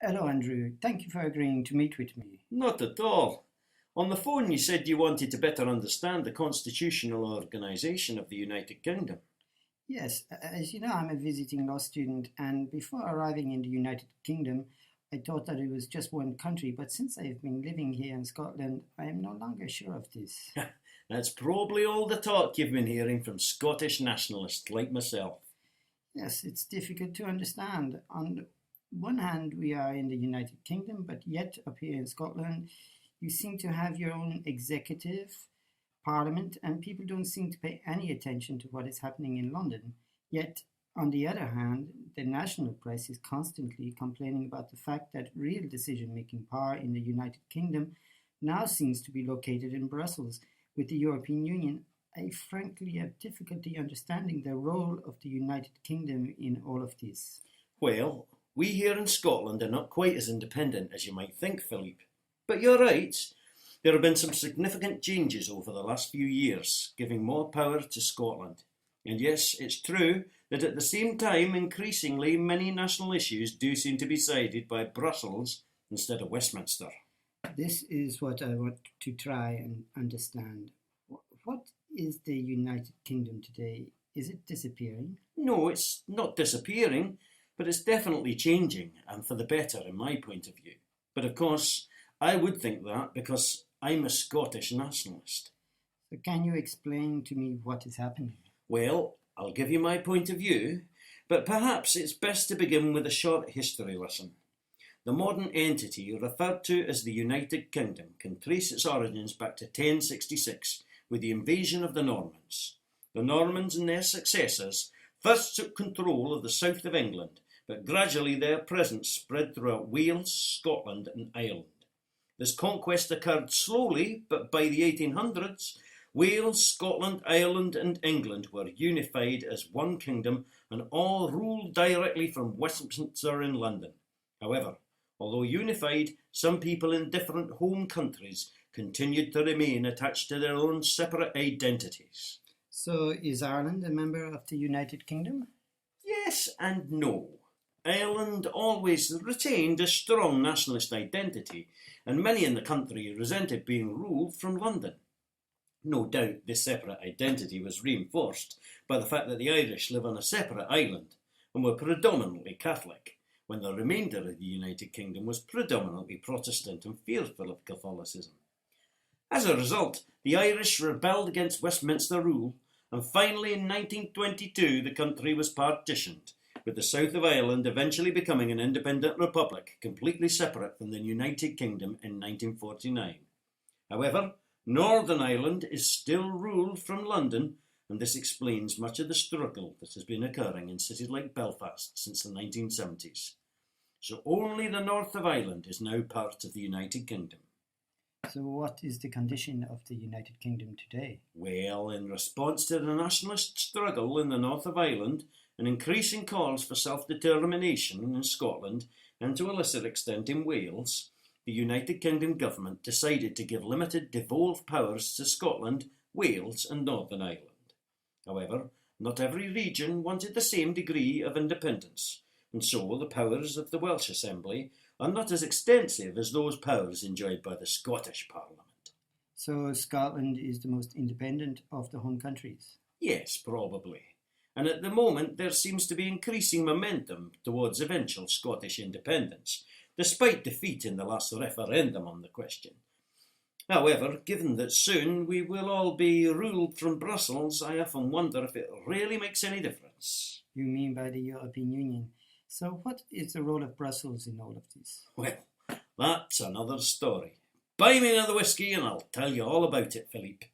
Hello, Andrew. Thank you for agreeing to meet with me. Not at all. On the phone, you said you wanted to better understand the constitutional organisation of the United Kingdom. Yes, as you know, I'm a visiting law student, and before arriving in the United Kingdom, I thought that it was just one country, but since I've been living here in Scotland, I am no longer sure of this. That's probably all the talk you've been hearing from Scottish nationalists like myself. Yes, it's difficult to understand. On one hand, we are in the United Kingdom, but yet up here in Scotland, you seem to have your own executive, parliament, and people don't seem to pay any attention to what is happening in London. Yet, on the other hand, the national press is constantly complaining about the fact that real decision making power in the United Kingdom now seems to be located in Brussels. With the European Union, I frankly have difficulty understanding the role of the United Kingdom in all of this. Well, we here in Scotland are not quite as independent as you might think, Philippe. But you're right. There have been some significant changes over the last few years, giving more power to Scotland. And yes, it's true that at the same time, increasingly, many national issues do seem to be sided by Brussels instead of Westminster. This is what I want to try and understand. What is the United Kingdom today? Is it disappearing? No, it's not disappearing, but it's definitely changing, and for the better, in my point of view. But of course, I would think that because I'm a Scottish nationalist. So can you explain to me what is happening? Well, I'll give you my point of view, but perhaps it's best to begin with a short history lesson. The modern entity referred to as the United Kingdom can trace its origins back to 1066 with the invasion of the Normans. The Normans and their successors first took control of the south of England, but gradually their presence spread throughout Wales, Scotland and Ireland. This conquest occurred slowly, but by the 1800s, Wales, Scotland, Ireland and England were unified as one kingdom and all ruled directly from Westminster in London. However, although unified, some people in different home countries continued to remain attached to their own separate identities. So is Ireland a member of the United Kingdom? Yes and no. Ireland always retained a strong nationalist identity, and many in the country resented being ruled from London. No doubt this separate identity was reinforced by the fact that the Irish live on a separate island and were predominantly Catholic, when the remainder of the United Kingdom was predominantly Protestant and fearful of Catholicism. As a result, the Irish rebelled against Westminster rule, and finally in 1922 the country was partitioned, with the south of Ireland eventually becoming an independent republic, completely separate from the United Kingdom in 1949. However, Northern Ireland is still ruled from London, and this explains much of the struggle that has been occurring in cities like Belfast since the 1970s. So only the north of Ireland is now part of the United Kingdom. So what is the condition of the United Kingdom today? Well, in response to the nationalist struggle in the north of Ireland and increasing calls for self-determination in Scotland and to a lesser extent in Wales, the United Kingdom government decided to give limited devolved powers to Scotland, Wales and Northern Ireland. However, not every region wanted the same degree of independence, and so the powers of the Welsh Assembly are not as extensive as those powers enjoyed by the Scottish Parliament. So Scotland is the most independent of the home countries? Yes, probably. And at the moment there seems to be increasing momentum towards eventual Scottish independence, despite defeat in the last referendum on the question. However, given that soon we will all be ruled from Brussels, I often wonder if it really makes any difference. You mean by the European Union? So what is the role of Brussels in all of this? Well, that's another story. Buy me another whiskey and I'll tell you all about it, Philippe.